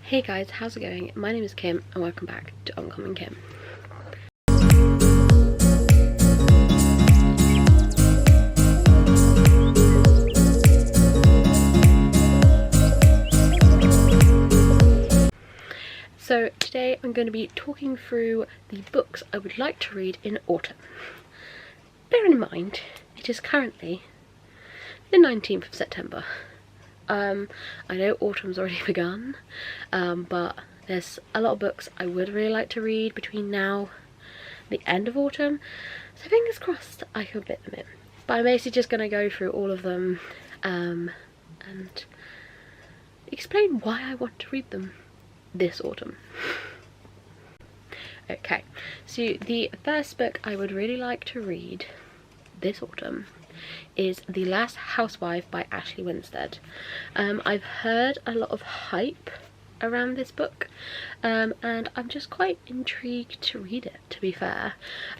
Hey guys, how's it going? My name is Kim and welcome back to Uncommonkim. So today I'm going to be talking through the books I would like to read in autumn. Bearing in mind, it is currently the 19th of September. I know autumn's already begun, but there's a lot of books I would really like to read between now and the end of autumn, so fingers crossed I can fit them in. But I'm basically just going to go through all of them and explain why I want to read them this autumn. Okay, so the first book I would really like to read this autumn is The Last Housewife by Ashley Winstead. I've heard a lot of hype around this book, and I'm just quite intrigued to read it, to be fair.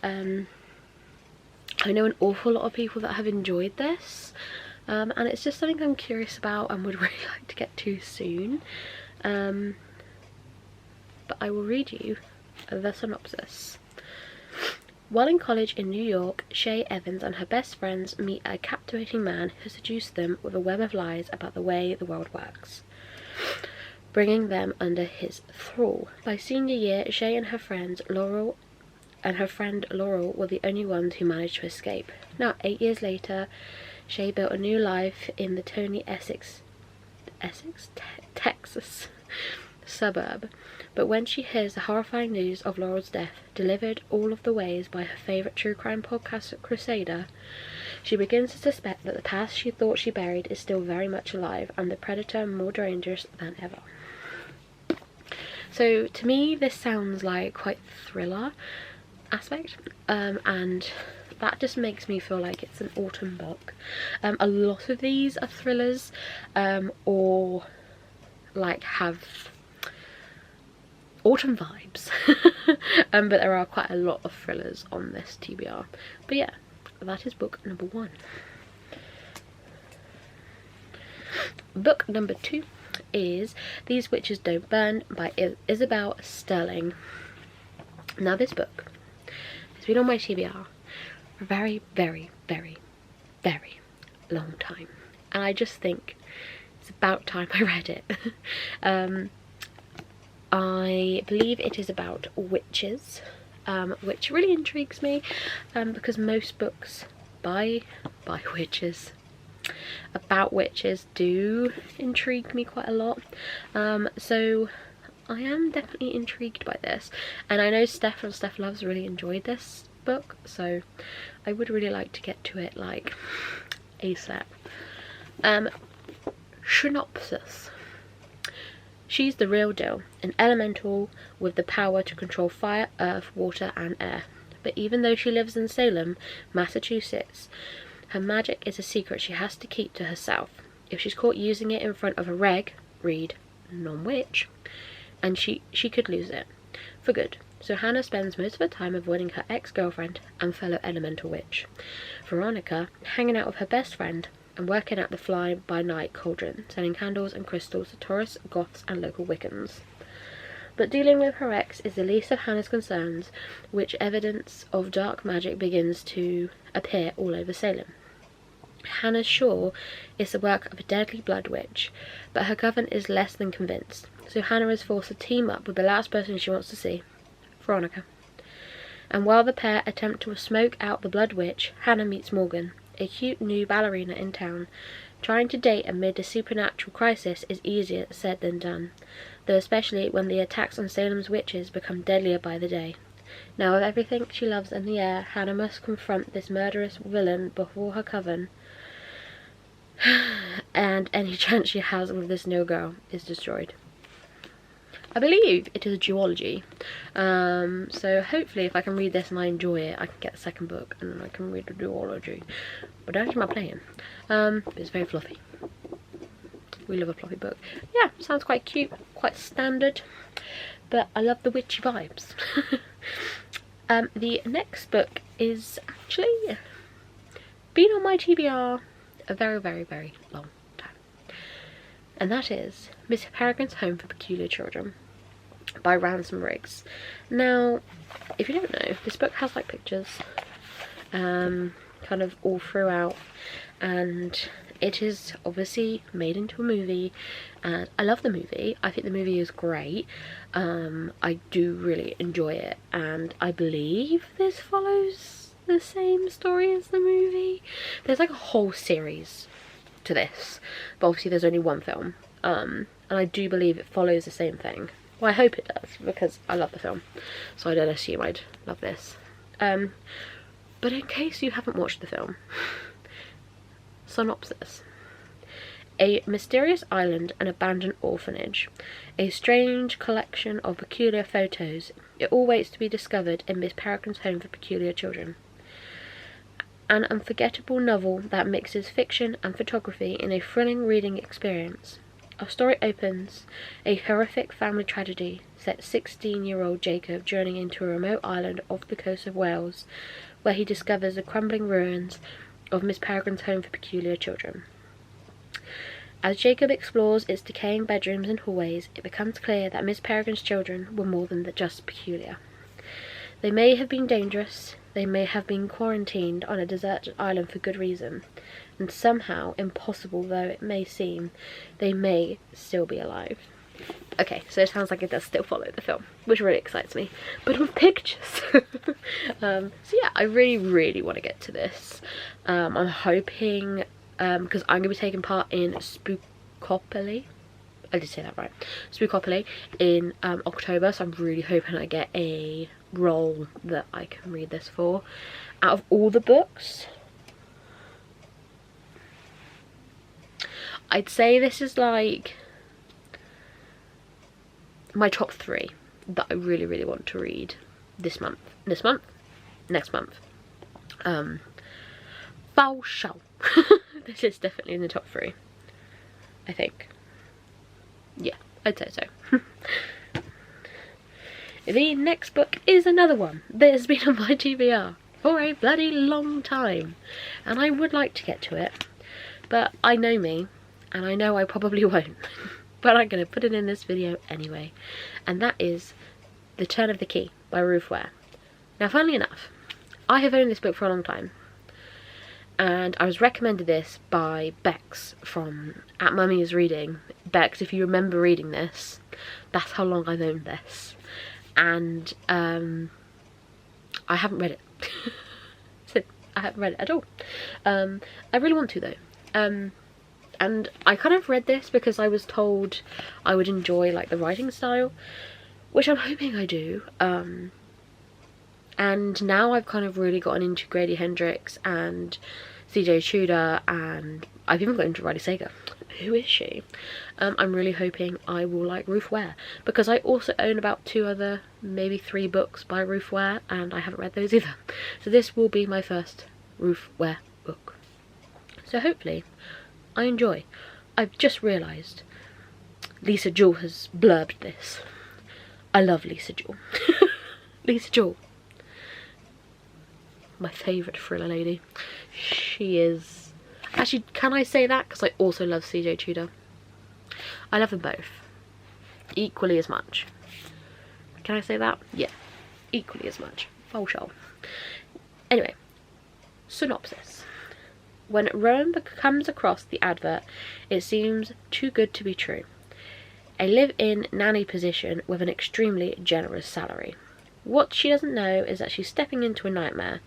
I know an awful lot of people that have enjoyed this, and it's just something I'm curious about and would really like to get to soon. But I will read you the synopsis. While in college in New York, Shay Evans and her best friends meet a captivating man who seduces them with a web of lies about the way the world works, bringing them under his thrall. By senior year, Shay and her friend Laurel were the only ones who managed to escape. Now, 8 years later, Shay built a new life in the Tony, Texas suburb, but when she hears the horrifying news of Laurel's death, delivered all of the ways by her favourite true crime podcast crusader, she begins to suspect that the past she thought she buried is still very much alive, and the predator more dangerous than ever. So to me this sounds like quite thriller aspect, and that just makes me feel like it's an autumn book. A lot of these are thrillers, or like have autumn vibes, but there are quite a lot of thrillers on this TBR. But yeah, that is book number 1. Book number 2 is These Witches Don't Burn by Isabel Sterling. Now this book has been on my TBR for a very, very, very, very long time, and I just think it's about time I read it. I believe it is about witches, which really intrigues me, because most books by witches, about witches, do intrigue me quite a lot. So I am definitely intrigued by this, and I know Steph from Steph Loves really enjoyed this book, so I would really like to get to it like ASAP. Synopsis. She's the real deal, an elemental with the power to control fire, earth, water and air. But even though she lives in Salem, Massachusetts, her magic is a secret she has to keep to herself. If she's caught using it in front of a read non-witch, and she could lose it for good. So Hannah spends most of her time avoiding her ex-girlfriend and fellow elemental witch, Veronica, hanging out with her best friend and working at the fly-by-night cauldron, selling candles and crystals to tourists, goths and local Wiccans. But dealing with her ex is the least of Hannah's concerns, which evidence of dark magic begins to appear all over Salem. Hannah's sure it's the work of a deadly blood witch, but her coven is less than convinced, so Hannah is forced to team up with the last person she wants to see, Veronica. And while the pair attempt to smoke out the blood witch, Hannah meets Morgan, a cute new ballerina in town. Trying to date amid a supernatural crisis is easier said than done, though especially when the attacks on Salem's witches become deadlier by the day. Now with everything she loves in the air, Hannah must confront this murderous villain before her coven, and any chance she has with this new girl is destroyed. I believe it is a duology, so hopefully if I can read this and I enjoy it, I can get the second book and then I can read the duology. But don't mind playing. It's very fluffy. We love a fluffy book. Yeah, sounds quite cute, quite standard, but I love the witchy vibes. The next book is actually been on my TBR a very, very, very long time. and that is Miss Peregrine's Home for Peculiar Children by Ransom Riggs. Now, if you don't know, this book has like pictures kind of all throughout, and it is obviously made into a movie, and I love the movie. I think the movie is great. I do really enjoy it, and I believe this follows the same story as the movie. There's like a whole series to this, but obviously there's only one film, and I do believe it follows the same thing. Well, I hope it does, because I love the film, so I don't assume I'd love this. But in case you haven't watched the film, synopsis. A mysterious island, an abandoned orphanage, a strange collection of peculiar photos. It all waits to be discovered in Miss Peregrine's Home for Peculiar Children. An unforgettable novel that mixes fiction and photography in a thrilling reading experience. Our story opens a horrific family tragedy set 16-year-old Jacob journeying into a remote island off the coast of Wales, where he discovers the crumbling ruins of Miss Peregrine's Home for Peculiar Children. As Jacob explores its decaying bedrooms and hallways, it becomes clear that Miss Peregrine's children were more than just peculiar. They may have been dangerous, they may have been quarantined on a deserted island for good reason, and somehow, impossible though it may seem, they may still be alive. Okay, so it sounds like it does still follow the film, which really excites me, but with pictures. So yeah, I really want to get to this. I'm hoping, because I'm going to be taking part in Spookopoly. I did say that right. Spookopoly in October, so I'm really hoping I get a role that I can read this for. Out of all the books, I'd say this is like my top 3 that I really want to read this month. Next month. Foul show. This is definitely in the top 3, I think. Yeah, I'd say so. The next book is another one that has been on my TBR for a bloody long time, and I would like to get to it, but I know me, and I know I probably won't. But I'm going to put it in this video anyway, and that is The Turn of the Key by Ruth Ware. Now, funnily enough, I have owned this book for a long time, and I was recommended this by Bex from At Mummy Is Reading. Bex, if you remember reading this, that's how long I've owned this, and I haven't read it. So, I haven't read it at all. I really want to though. And I kind of read this because I was told I would enjoy like the writing style, which I'm hoping I do. And now I've kind of really gotten into Grady Hendrix and CJ Tudor, and I've even got into Riley Sager. Who is she? I'm really hoping I will like Ruth Ware, because I also own about 2 other, maybe 3 books by Ruth Ware, and I haven't read those either. So this will be my first Ruth Ware book. So hopefully I enjoy. I've just realised Lisa Jewell has blurbed this. I love Lisa Jewell. Lisa Jewell, my favourite thriller lady. She is... Actually, can I say that? Because I also love CJ Tudor. I love them both equally as much. Can I say that? Yeah, equally as much. Full show. Anyway, synopsis. When Rowan comes across the advert, it seems too good to be true. A live-in nanny position with an extremely generous salary. What she doesn't know is that she's stepping into a nightmare,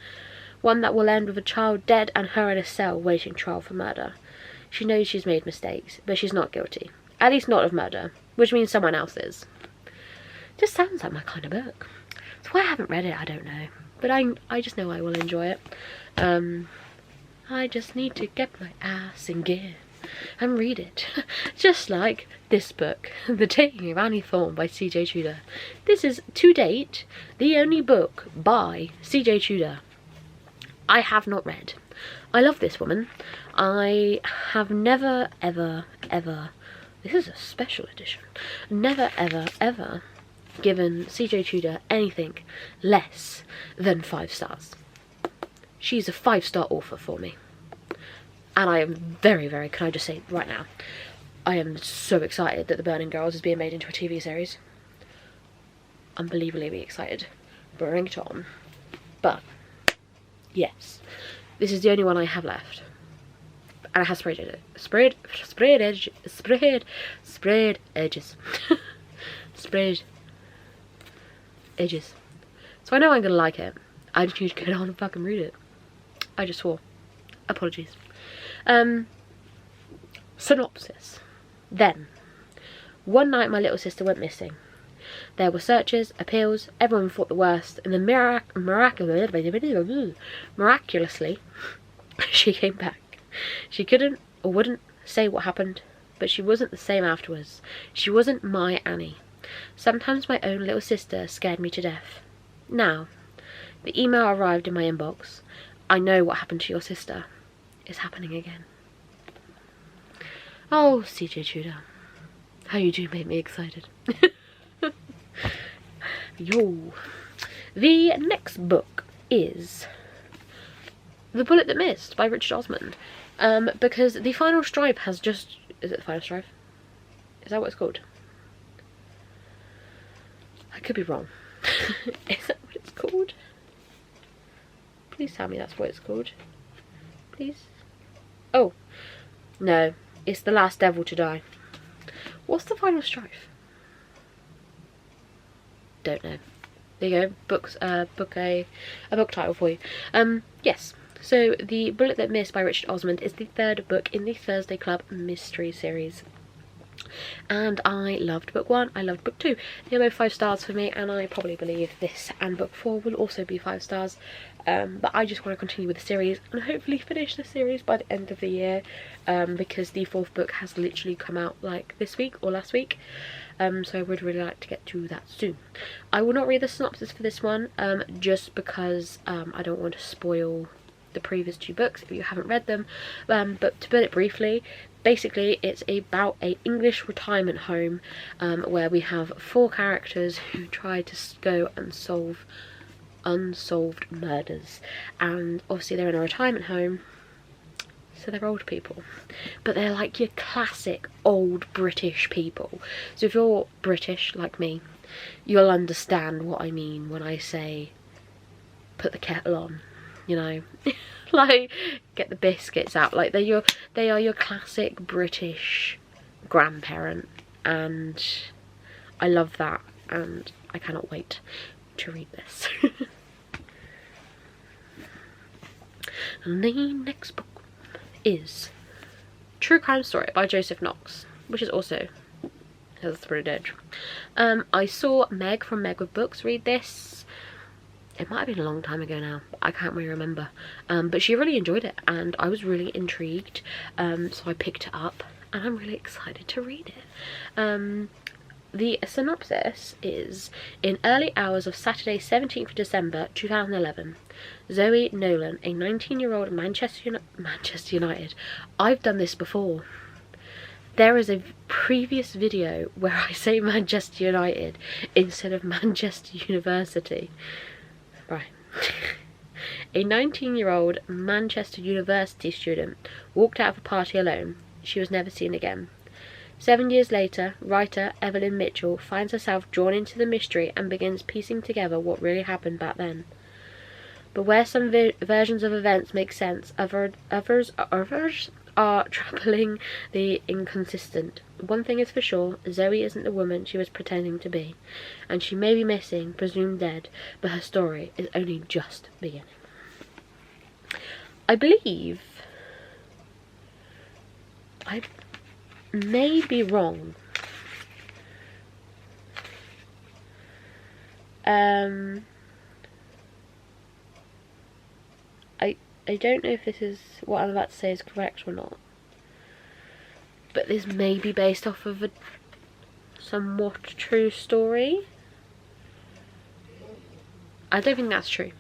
one that will end with a child dead and her in a cell waiting trial for murder. She knows she's made mistakes, but she's not guilty. At least not of murder, which means someone else is. Just sounds like my kind of book. That's why I haven't read it, I don't know. But I just know I will enjoy it. I just need to get my ass in gear and read it. Just like this book, The Taking of Annie Thorne by CJ Tudor. This is, to date, the only book by CJ Tudor I have not read. I love this woman. I have never, ever, this is a special edition, never, ever given CJ Tudor anything less than 5 stars. She's a 5-star author for me. And I am very, can I just say right now, I am so excited that The Burning Girls is being made into a TV series. Unbelievably excited. Bring it on. But, yes. This is the only one I have left. And it has sprayed edges. Sprayed edges. Sprayed edges. So I know I'm going to like it. I just need to go down and fucking read it. I just swore. Apologies. Synopsis. Then, one night my little sister went missing. There were searches, appeals, everyone thought the worst, and then miraculously, she came back. She couldn't or wouldn't say what happened, but she wasn't the same afterwards. She wasn't my Annie. Sometimes my own little sister scared me to death. Now, the email arrived in my inbox. I know what happened to your sister. It's happening again. Oh, CJ Tudor. How you do make me excited. Yo. The next book is The Bullet That Missed by Richard Osman. Because the final stripe has just... Is it the final stripe? Is that what it's called? I could be wrong. Is that what it's called? Please tell me that's what it's called. Please? Oh. No. It's The Last Devil to Die. What's the final strife? Don't know. There you go. Books. A book title for you. Yes. So, The Bullet That Missed by Richard Osman is the third book in the Thursday Club mystery series. And I loved book 1, I loved book 2. They're both 5 stars for me, and I probably believe this and book 4 will also be 5 stars. But I just want to continue with the series and hopefully finish the series by the end of the year, because the 4th book has literally come out like this week or last week. So I would really like to get to that soon. I will not read the synopsis for this one, just because I don't want to spoil the previous 2 books if you haven't read them. But to put it briefly, basically it's about an English retirement home where we have 4 characters who try to go and solve unsolved murders. And obviously they're in a retirement home, so they're old people. But they're like your classic old British people. So if you're British like me, you'll understand what I mean when I say put the kettle on. You know, like get the biscuits out. Like they are your classic British grandparent, and I love that, and I cannot wait to read this. And the next book is True Crime Story by Joseph Knox, which is also has a through edge. I saw Meg from Meg with Books read this. It might have been a long time ago now, I can't really remember. But she really enjoyed it, and I was really intrigued. So I picked it up, and I'm really excited to read it. The synopsis is: in early hours of Saturday 17th December 2011, Zoe Nolan, a 19-year-old Manchester United... I've done this before. There is a previous video where I say Manchester United instead of Manchester University. Right. A 19-year-old Manchester University student walked out of a party alone. She was never seen again. 7 years later, writer Evelyn Mitchell finds herself drawn into the mystery and begins piecing together what really happened back then. But where some versions of events make sense, others are troublingly inconsistent. One thing is for sure, Zoe isn't the woman she was pretending to be, and she may be missing, presumed dead, but her story is only just beginning. I believe, I may be wrong, I don't know if this is what I'm about to say is correct or not, but this may be based off of a somewhat true story. I don't think that's true.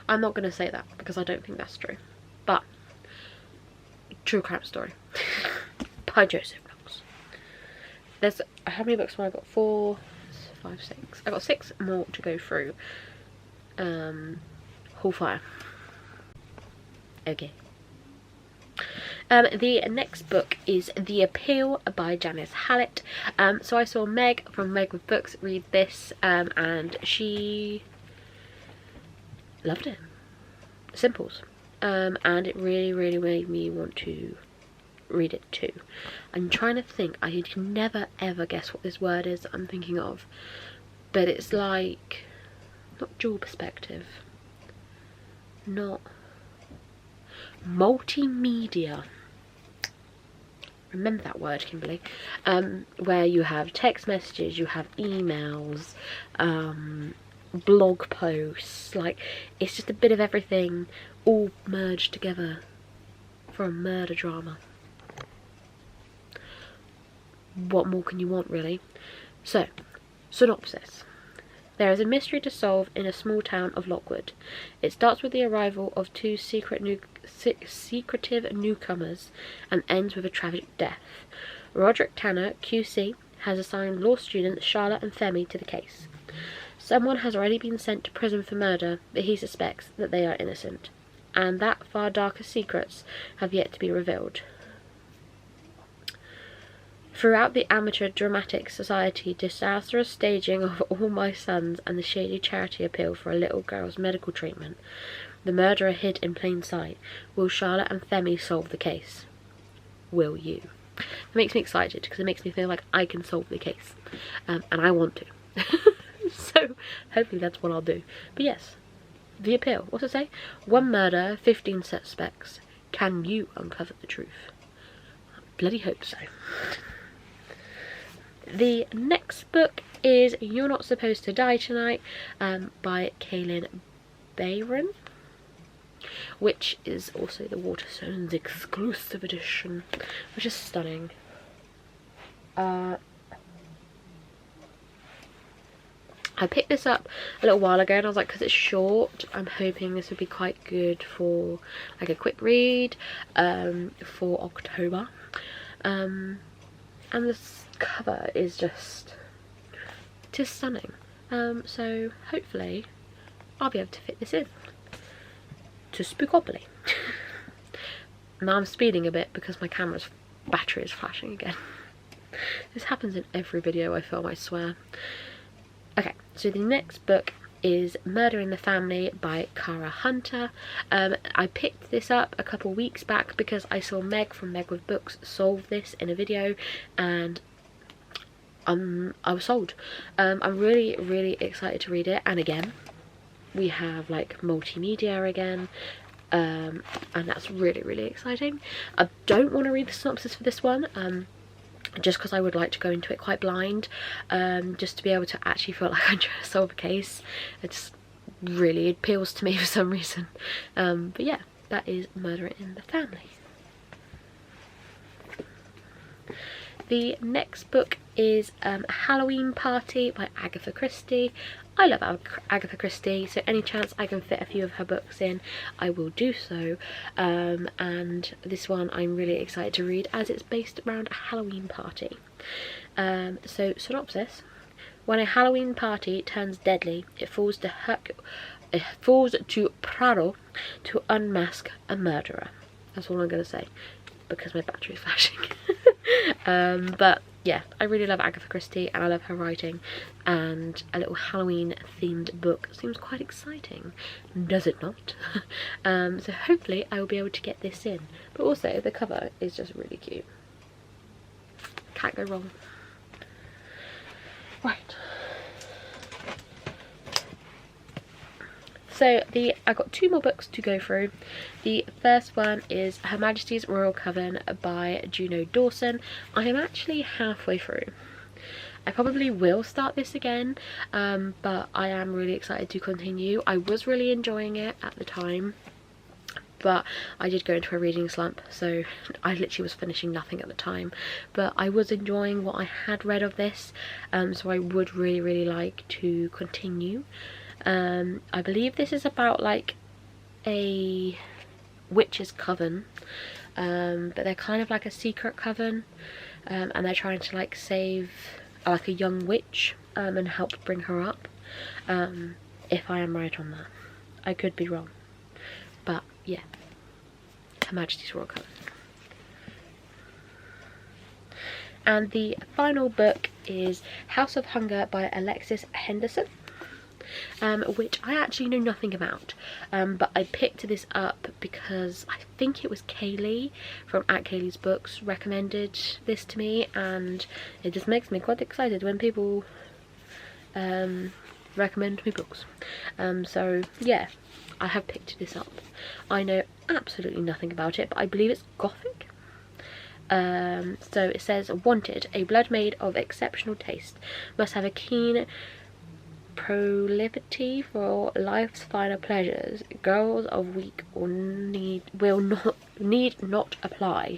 I'm not going to say that because I don't think that's true. But True Crime Story by Joseph Knox. There's how many books have I got? 4, 5, 6. I've got 6 more to go through. Hallfire. Okay. The next book is The Appeal by Janice Hallett. So I saw Meg from Meg with Books read this, and she loved it. Simples. And it really made me want to read it too. I'm trying to think. I can never ever guess what this word is that I'm thinking of, but it's like not dual perspective, not multimedia. Remember that word, Kimberly. Where you have text messages, you have emails, blog posts, like it's just a bit of everything all merged together for a murder drama. What more can you want, really? So, synopsis. There is a mystery to solve in a small town of Lockwood. It starts with the arrival of two secretive newcomers and ends with a tragic death. Roderick Tanner, QC, has assigned law students Charlotte and Femi to the case. Someone has already been sent to prison for murder, but he suspects that they are innocent, and that far darker secrets have yet to be revealed. Throughout the amateur dramatic society disastrous staging of All My Sons and the shady charity appeal for a little girl's medical treatment, the murderer hid in plain sight. Will Charlotte and Femi solve the case? Will you? It makes me excited because it makes me feel like I can solve the case, and I want to. So hopefully that's what I'll do. But yes, The Appeal. What's it say? 1 murder, 15 suspects. Can you uncover the truth? I bloody hope so. The next book is You're Not Supposed to Die Tonight by Kaylin Bayron, which is also the Waterstones exclusive edition, which is stunning. I picked this up a little while ago and I was like, because it's short, I'm hoping this would be quite good for like a quick read for October. And this cover is just stunning. So hopefully I'll be able to fit this in to Spookopoly. Now I'm speeding a bit because my camera's battery is flashing again. This happens in every video I film, I swear. Okay, so the next book is Murder in the Family by Cara Hunter. I picked this up a couple weeks back because I saw Meg from Meg with Books solve this in a video, and I was sold. I'm really excited to read it, and again we have like multimedia again, and that's really exciting. I don't want to read the synopsis for this one, just because I would like to go into it quite blind, just to be able to actually feel like I'm trying to solve a case. It just really appeals to me for some reason. But yeah, that is Murder in the Family. The next book is Halloween Party by Agatha Christie. I love Agatha Christie, so any chance I can fit a few of her books in, I will do so. And this one I'm really excited to read as it's based around a Halloween party. So synopsis: when a Halloween party turns deadly, it falls to Prado to unmask a murderer. That's all I'm going to say because my battery is flashing. But yeah, I really love Agatha Christie and I love her writing, and a little Halloween themed book seems quite exciting, does it not? So hopefully I will be able to get this in, but also the cover is just really cute. Can't go wrong. Right. So I've got 2 more books to go through. The first one is Her Majesty's Royal Coven by Juno Dawson. I am actually halfway through. I probably will start this again, but I am really excited to continue. I was really enjoying it at the time, but I did go into a reading slump, so I literally was finishing nothing at the time. But I was enjoying what I had read of this, so I would really like to continue. I believe this is about like a witch's coven, but they're kind of like a secret coven, and they're trying to like save like a young witch and help bring her up, if I am right on that. I could be wrong, but yeah, Her Majesty's Royal Coven. And the final book is House of Hunger by Alexis Henderson, which I actually know nothing about, but I picked this up because I think it was Kaylee from @Kaylee's Books recommended this to me, and it just makes me quite excited when people recommend me books. So yeah, I have picked this up. I know absolutely nothing about it, but I believe it's gothic. So it says, wanted, a blood maid of exceptional taste, must have a keen proclivity for life's finer pleasures. Girls of weak or need not apply.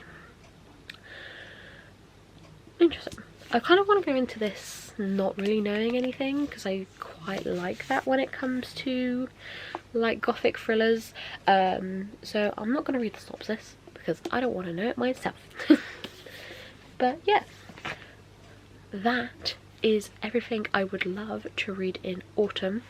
Interesting. I kind of want to go into this not really knowing anything, because I quite like that when it comes to like gothic thrillers. So I'm not going to read the synopsis because I don't want to know it myself. But yeah, that is everything I would love to read in autumn.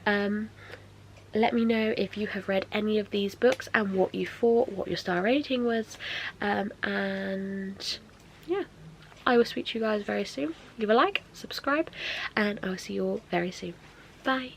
Let me know if you have read any of these books and what you thought, what your star rating was, and yeah, I will speak to you guys very soon. Give a like, subscribe, and I will see you all very soon. Bye.